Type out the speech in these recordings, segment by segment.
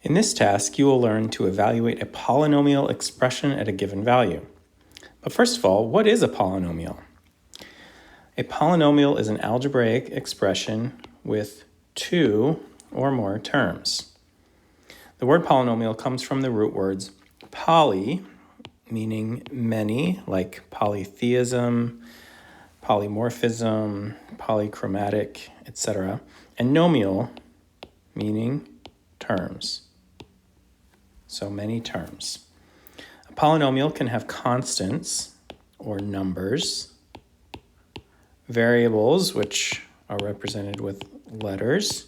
In this task, you will learn to evaluate a polynomial expression at a given value. But first of all, what is a polynomial? A polynomial is an algebraic expression with two or more terms. The word polynomial comes from the root words poly, meaning many, like polytheism, polymorphism, polychromatic, etc., and nomial, meaning terms. So many terms. A polynomial can have constants or numbers, variables, which are represented with letters,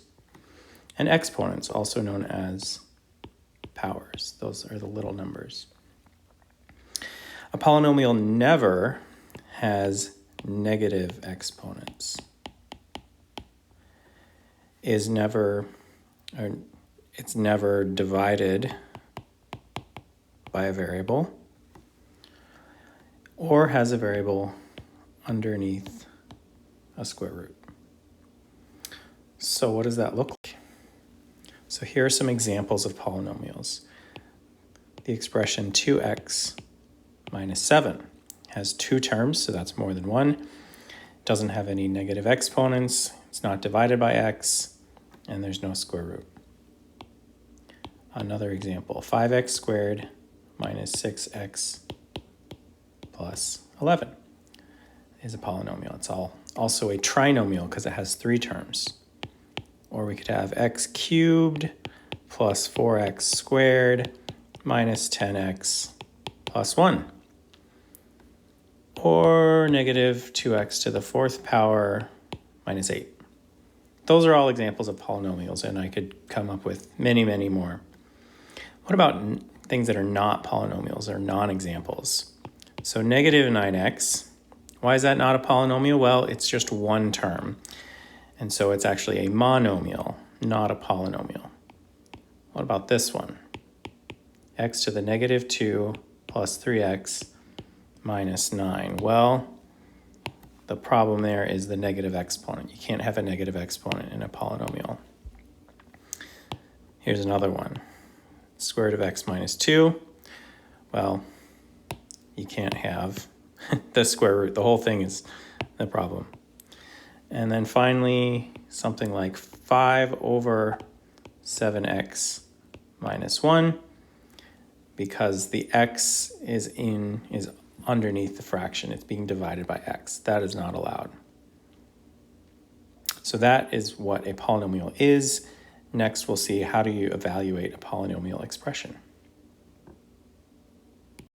and exponents, also known as powers. Those are the little numbers. A polynomial never has negative exponents. It's never divided by a variable or has a variable underneath a square root. So what does that look like? So here are some examples of polynomials. The expression 2x minus 7 has two terms, so that's more than one. It doesn't have any negative exponents. It's not divided by x, and there's no square root. Another example, 5x squared minus 6x plus 11 is a polynomial. It's also a trinomial because it has three terms. Or we could have x cubed plus 4x squared minus 10x plus 1. Or negative 2x to the fourth power minus 8. Those are all examples of polynomials, and I could come up with many, many more. What about things that are not polynomials or non-examples? So negative 9x, why is that not a polynomial? Well, it's just one term. And so it's actually a monomial, not a polynomial. What about this one? X to the negative 2 plus 3x minus 9. Well, the problem there is the negative exponent. You can't have a negative exponent in a polynomial. Here's another one. Square root of x minus 2. Well, you can't have the square root. The whole thing is the problem. And then finally, something like 5 over 7x minus 1, because the x is underneath the fraction. It's being divided by x. That is not allowed. So that is what a polynomial is. Next, we'll see how do you evaluate a polynomial expression.